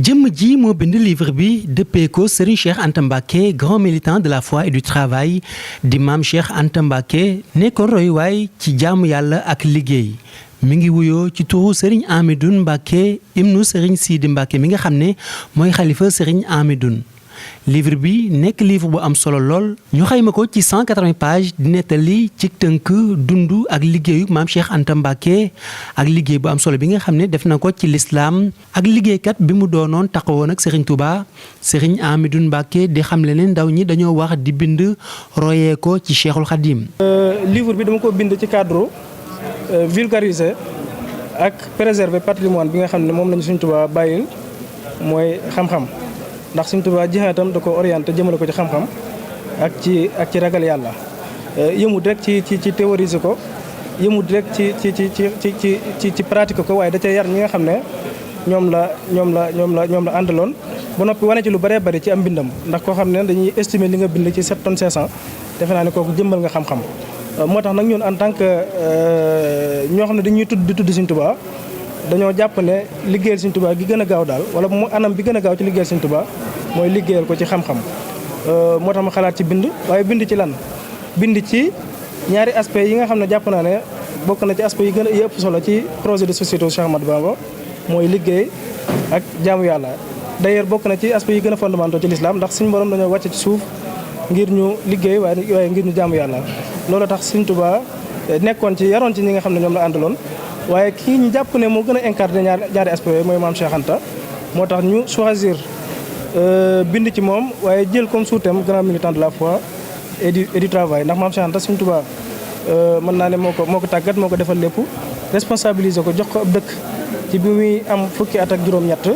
jëmm ji moo bind livre bi dëppee ko Serigne Cheikh Anta Mbacké grand militant de la foi et du travail di maam Cheikh Anta Mbacké nekkoon royuwaay ci jaamu yàlla ak liggéey mi ngi wuyoo ci turu Serigne Amidoune Mbacké ibnu Serigne Sidi Mbacké mi nga xam ne mooy xalifa Serigne Amidoune. livre bi nekk livre bu am solo lool ñu xayma ko ci 180 pages di nettali ci tënk dund ak liggéeyu maam Cheikh Anta Mbacké ak liggéey bu am solo bi nga xam ne def na ko ci lislaam ak liggéeykat bi mu doonoon taxawoon ak Serigne Touba Serigne Amidoune Mbacké di xam le ne ndaw ñi dañoo wax di bind royee ko ci Cheikhul Khadim. livre bi dama ko bind ci cadre vulgariser ak préserver patrimoine bi nga xam ne moom lañu Serigne Touba bàyyil mooy xam-xam. ndax Sëriñ Tuubaa jihaatam da ko orienté jëmale ko ci xam-xam ak ci ragal yàlla yëmut rek ci théoriser ko yëmut rek ci pratique ko waaye da cee yar ñi nga xam ne ñoom la àndaloon ba noppi wane ci lu bëree bëri ci am mbindam ndax koo xam ne dañuy estimer li nga bind ci 7 tonnes 500 defe naa ne kooku jëmbal nga xam-xam moo tax nag ñun en tant que ñoo xam ne dañuy tudd Sëriñ Tuubaa dañoo jàpp ne liggéeyal Sëriñ Tuubaa gi gën a gaaw daal wala mu anam bi gën a gaaw ci liggéeyal Sëriñ Tuubaa mooy liggéeyal ko ci xam-xam moo tax ma xalaat ci bind waaye bind ci lan bind ci ñaari aspect yi nga xam ne jàpp naa ne bokk na ci aspect yi gën a ëpp solo ci projet de société Cheikh Ahmadou Bamba mooy liggéey ak jaamu yàlla d'ailleurs bokk na ci aspect yi gën a fondamental ci l'islam ndax suñu borom dañoo wàcc ci suuf ngir ñu liggéey waaye ngir ñu jaamu yàlla loolu tax Sëriñ Tuubaa nekkoon ci yaroon ci ñi nga xam ne ñoom la àndaloon waaye kii ñu jàpp ne moo gën a incarné ñaari aspect yooyu mooy maam Cheikh Anta moo tax ñu choisir bind ci moom waaye jël comme sous-thème grand militant de la foi et du travail ndax maam Cheikh Anta Sëriñ Tuubaa mën naa ne moo ko tàggat moo ko defal lépp responsabiliser ko jox ko ab dëkk ci bi muy am fukki at ak juróom-ñett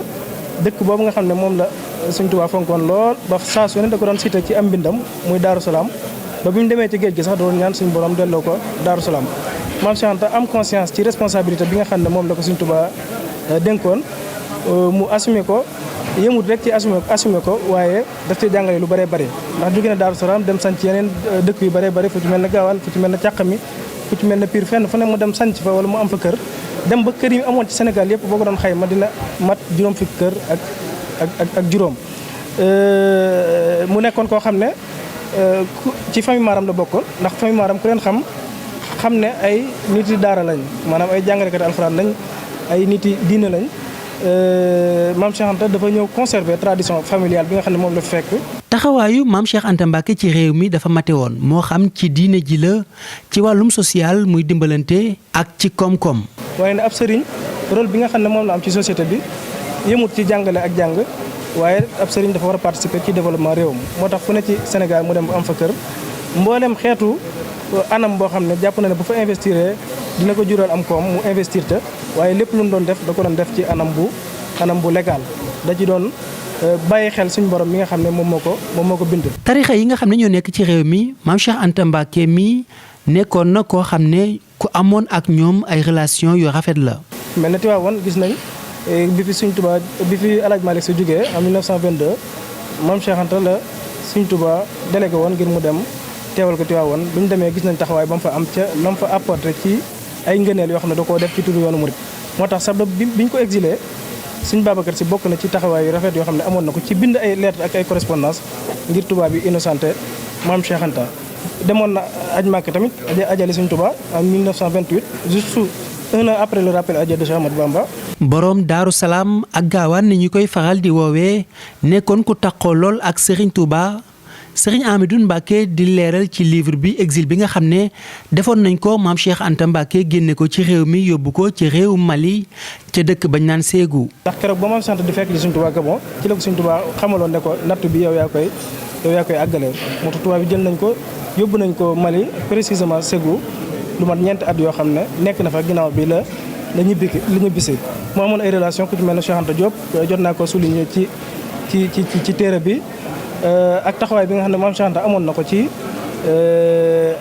dëkk boobu nga xam ne moom la Sëriñ Tuubaa fonkoon lool ba saa su ne da ko doon cité ci am mbindam muy Daaru Salaam ba bi mu demee ci géej gi sax doon ñaan suñu borom delloo ko Daaru Salaam maam Cheikh Anta am conscience ci responsabilité bi nga xam ne moom la ko Sëriñ Tuubaa dénkoon mu assumé ko yëmut rek ci assumé ko waaye daf ci jàngale lu bëree bëri ndax jóge na Daaru Salaam dem sanc yeneen dëkk yu bëree bëri fu ci mel ne Gaawaan fu ci mel ne Càqami fu ci mel ne Pire fenn fu ne mu dem sanc fa wala mu am fa kër dem ba kër yi amoon ci Sénégal yëpp boo ko doon xayma dina mat juróom fukki kër ak juróom mu nekkoon koo xam ne ci famille Maram la bokkoon ndax famille Maram ku leen xam ne ay nit yi daara lañ maanaam ay jàngalekat alxuraan lañ ay nit yi diine lañ maam Cheikh Anta dafa ñëw conserver tradition familiale bi nga xam ne moom la fekk. taxawaayu maam Cheikh Anta Mbacké ci réew mi dafa mate woon moo xam ci diine ji la ci wàllum social muy dimbalante ak ci koom-koom. waaye ne ab sëriñ rôle bi nga xam ne moom la am ci société bi yëmut ci jàngale ak jàng waaye ab sëriñ dafa war a participer ci développement réewam moo tax fu ne ci Sénégal mu dem bu am fa kër mboolem xeetu. anam boo xam ne jàpp na ne bu fa investir dina ko jural am koom mu investir te waaye lépp lu mu doon def da ko doon def ci anam bu légal da ci doon bàyyi xel suñu borom mi nga xam ne moom moo ko bind. tarixa yi nga xam ne ñoo nekk ci réew mi maam Cheikh Anta Mbacké mi nekkoon na koo xam ne ku amoon ak ñoom ay relation yu rafet la. mel na Tiwaawan gis nañ bi fi Sëriñ Tuubaa bi fi El Hadj Malick Sy jógee en 1922 maam Cheikh Anta la Sëriñ Tuubaa délégué woon ngir mu dem. teewal ko Tiwaawan bi ñu demee gis nañ taxawaay ba mu fa am ca la mu fa apporté ci ay ngëneel yoo xam ne da koo def ci turu yoonu murit moo tax sax bi ñu ko exilé Sëriñ Babacar Sy bokk na ci taxawaay yu rafet yoo xam ne amoon na ko ci bind ay lettres ak ay correspondance ngir tubaab yi innocenté maam Cheikh Anta demoon na aj Màkka tamit ajali Sëriñ Tuubaa en 1928 juste 1 an après le rappel à Dieu de Cheikh Ahmadou Bamba. boroom Daaru Salaam ak Gaawaan ni ñu koy faral di woowee nekkoon ku takkoo lool ak Serigne Touba. Serigne Amidoune Mbacké di leeral ci livre bi exil bi nga xam ne defoon nañ ko maam Cheikh Anta Mbacké génne ko ci réew mi yóbbu ko ci réew Mali ca dëkk bañ naan Ségou. ndax keroog ba maam Cheikh Anta di fekk li Sëriñ Tuubaa Gabon ci la ko Sëriñ Tuubaa xamaloon ne ko natt bi yow yaa koy àggale moo tax tubaab bi jël nañ ko yóbbu nañ ko Mali précisément Ségou lu mat 4 at yoo xam ne nekk na fa ginnaaw bi la ñibbisi moo amoon ay relation ku ci mel ne Cheikh Anta Diop jot naa ko souligner ci téere bi. ak taxawaay bi nga xam ne maam Cheikh Anta amoon na ko ci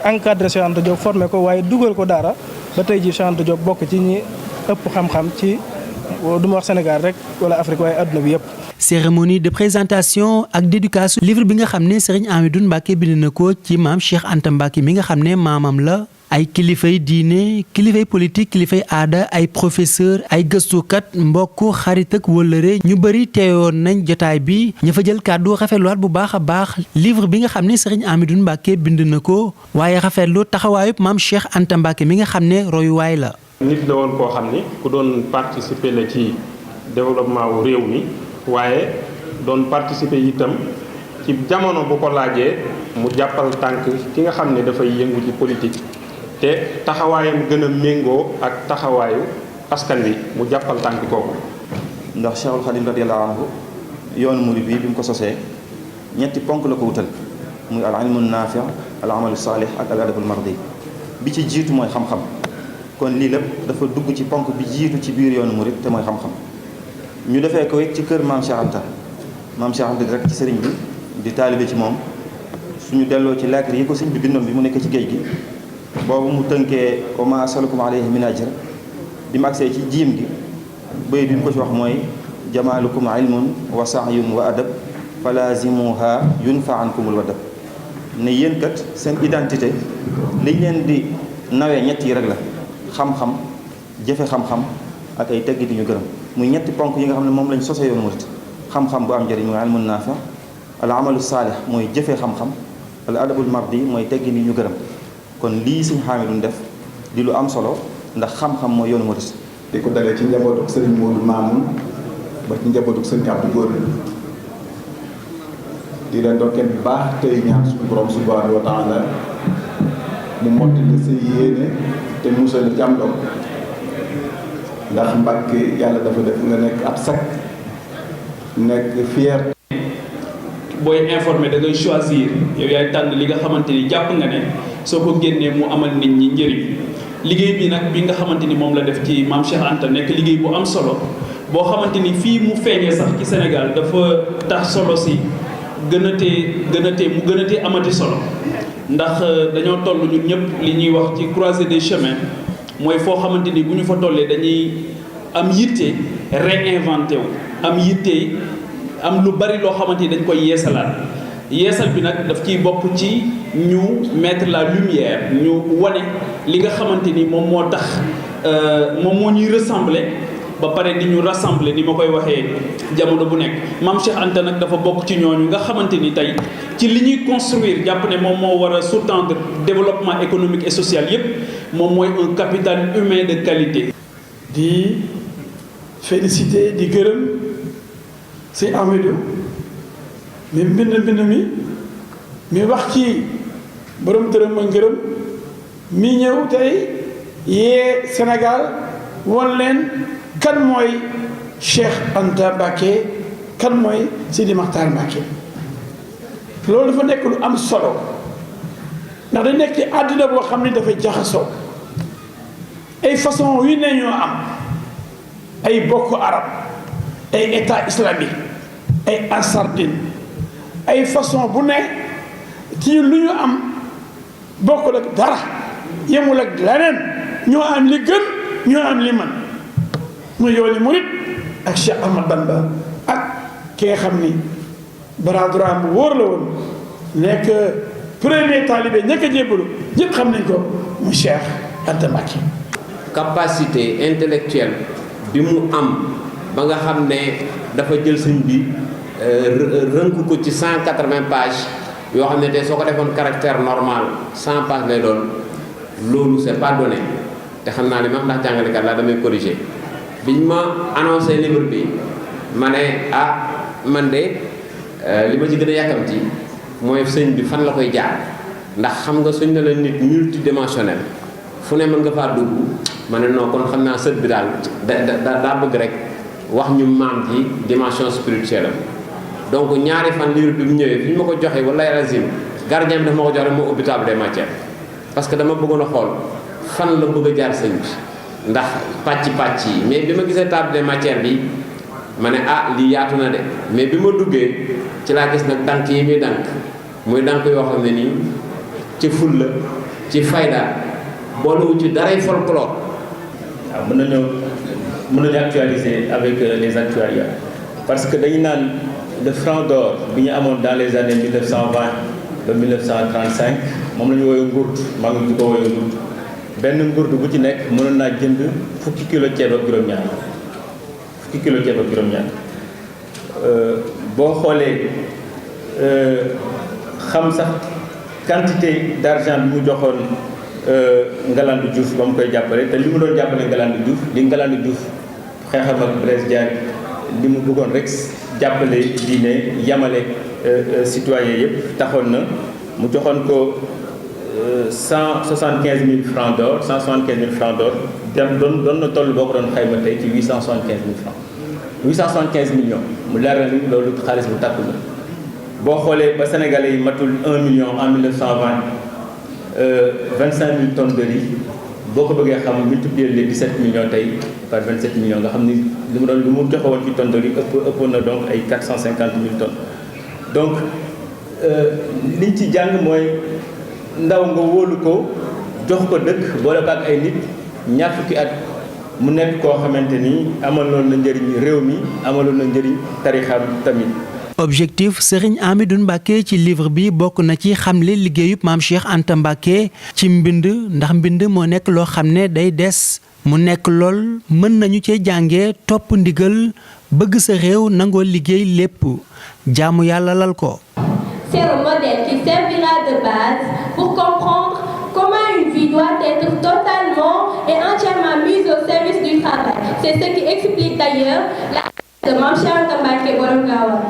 encadré Cheikh Anta Diop formé ko waaye dugal ko daara ba tey jii Cheikh Anta Diop bokk ci ñi ëpp xam-xam ci du ma wax Sénégal rek wala Afrique waaye adduna bi yëpp. cérémonie de présentation ak d'éducation livre bi nga xam ne Serigne Amidoune Mbacké bind na ko ci maam Cheikh Anta Mbacké mi nga xam ne maamam la ay kilifay diine kilifay politique kilifay aada ay professeur ay gëstukat mbokk xarit ak wëllëre ñu bëri teewoon nañ jotaay bi ña fa jël kàddu rafetluwaat bu baax a baax livre bi nga xam ne Serigne Amidou Mbacké bind na ko waaye rafetlu taxawaayub maam Cheikh Anta Mbacké mi nga xam ne royuwaay la. nit la woon koo xam ni ku doon participer la ci développement wu réew mi waaye doon participer itam ci jamono bu ko laajee mu jàppal tànk ki nga xam ne dafay yëngu ci politique te taxawaayam gën a méngoo ak taxawaayu askan wi mu jàppal tànk kooku. ndax Cheikhul Khadim radiyallahu anhu yoonu murid bi mu ko sosee ñetti ponk la ko wutal muy al ilmu naafi al amalu saalih ak al adabul mardi bi ci jiitu mooy xam-xam kon lii lépp dafa dugg ci ponk bi jiitu ci biir yoonu murid te mooy xam-xam ñu defee ko it ci kër maam Cheikh Anta maam Cheikh Anta rek ci sëriñ bi di taalibe ci moom suñu delloo ci lettre yi ko sëriñ bi bindoon bi mu nekk ci géej gi boobu mu tënkee wa ma asalukum alayhi min ajr bi mu agsee ci jiim gi bay bi mu ko ci wax mooy jamaalukum ilmun wa sahyun wa adab falazimuha yunfa ankumul wadab ne yéen kat seen identité liñ leen di nawee ñett yi rek la xam-xam jëfe xam-xam ak ay teggit yu ñu gërëm muy ñetti ponk yi nga xam ne moom lañ sosee yoonu murid xam-xam bu am njëriñ mooy ilmun naafi al amalu saalih mooy jëfe xam-xam al adabul mardi mooy teggit yu ñu gërëm kon lii Sëriñ Hamidou def di lu am solo ndax xam-xam mooy yoonu murid di ko dalee ci njabootu Sëriñ Moodu Maamun ba ci njabootu Sëriñ Abdu Góor di leen dokkeel bu baax tey ñaan suñu borom subhanahu wa taala mu mottali sa yéene te musal jàmm doom ndax Mbàkke yàlla dafa def nga nekk ab sac nekk fier. booy informé da ngay choisir yow yaay tànn li nga xamante ni jàpp nga ne soo ko génnee mu amal nit ñi njëriñ liggéey bi nag bi nga xamante ni moom la def ci maam Cheikh Anta nekk liggéey bu am solo boo xamante ni fii mu feeñee sax ci Sénégal dafa tax solo si gën a tee amati solo ndax dañoo toll ñun ñëpp li ñuy wax ci croisée des chemins mooy foo xamante ni bu ñu fa tollee dañuy am yitte réinventé wu am yitte am lu bari loo xamante ni dañ koy yeesalaat yeesal bi nag daf ciy bokk ci ñu mettre la lumière ñu wane li nga xamante ni moom moo tax moom moo ñuy ressembler ba pare ni ñu rassembler ni ma koy waxee jamono bu nekk maam Cheikh Anta nag dafa bokk ci ñooñu nga xamante ni tey ci li ñuy construire jàpp ne moom moo war a sous-tendre développement économique et social yépp moom mooy un capital humain de qualité. di féliciter di gërëm si Amidou mi mbind mi wax ci borom dërëm ak ngërëm mi ñëw tey yee Sénégal won leen kan mooy Cheikh Anta Mbacké kan mooy Sidi Makhtar Mbacké loolu dafa nekk lu am solo ndax dañ nekk ci àddina boo xam ne dafay jaxasoo ay façon yu ne ñoo am ay boko arab ay état islamique ay ansardine ay façon bu ne ci lu ñu am bokkul ak dara yemul ak leneen ñoo am li gën ñoo am li man mu yooni murit ak Cheikh Ahmad Bamba ak ki nga xam ni bras droit bu wóor la woon nekk premier talibé ñëkk a jébbalu ñëpp xam nañ ko mu Cheikh Anta Mbacké. capacité intellectuelle bi mu am ba nga xam ne dafa jël sëñ bi rënk ko ci 180 pages yoo xam ne tey soo ko defoon caractère normal 100 pages lay doon loolu c'est pas donné te xam naa ne même ndax jàngalekat laa damay corriger biñ ma annoncé livre bi ma ne man de li ma ci gën a yàkkamti mooy sëñ bi fan la koy jaar ndax xam nga suñ ne la nit multidimensionnel fu ne mën nga faa dugg ma ne non kon xam naa sët bi daal daa bëgg rek wax ñu maam ci dimension spirituelle am donc ñaari fan livre bi mu ñëwee fi ñu ma ko joxee wala razim gardien bi dafa ma ko jox rek moo ubbi table des matières parce que dama bëggoon a xool fan la bëgg a jaar sëñ bi ndax pàcc yi mais bi ma gisee table des matières bi ma ne lii yaatu na de mais bi ma duggee ci laa gis nag dank yi muy dank yoo xam ne nii ci fulla ci fayda boolewu ci daray folklore. waaw mën nañu actualiser avec les actuaires parce que dañu naan le franc d'or bi ñu amoon dans les années 1920 ba 1935 moom la ñu woowee ngurt maa ngi ci ko woowee ngurt benn ngurdu bu ci nekk mënoon naa jënd fukki kilo ceeb ak juróom-ñaar boo xoolee xam sax quantité d'argent bi mu joxoon Ngalandou Diouf ba mu koy jàppale te li mu doon jàppale Ngalandou Diouf li Ngalandou Diouf xeexam ak Blaise Diagne li mu bëggoon rek jàppale diine yamale citoyen yëpp taxoon na mu joxoon ko 175 000 francs d'or 175 000 francs d'or dem doon na toll boo ko doon xayma tey ci 875 000 francs 875 millions mu leer na ni loolu xaalis bu tàkku la boo xoolee ba sénégalais yi matul 1 million en 1920 25 000 tonnes de riz boo ko bëggee xam multiplier les 17 millions tey par 27 millions nga xam ni li mu joxe woon ci tonnes de riz ëppoon na donc ay 450 000 tonnes donc liñ ci jàng mooy ndaw nga wóolu ko jox ko dëkk boole ko ak ay nit ñaar fukki at mu nekk koo xamante ni amaloon na njëriñ réew mi amaloon na njëriñ tarixam tamit. objectif Serigne Amidou Mbacké ci livre bi bokk na ci xamle liggéeyub maam Cheikh Anta Mbacké ci mbind ndax mbind moo nekk loo xam ne day des mu nekk lool mën nañu cee jàngee topp ndigal bëgg sa réew nangoo liggéey lépp jaamu yàlla lal ko. C'est un modèle qui servira de base pour comprendre comment une vie doit être totalement et entièrement mise au service du travail. C'est ce qui explique d'ailleurs la de Mame Cheikh Anta Mbacké Borom Gaawaan.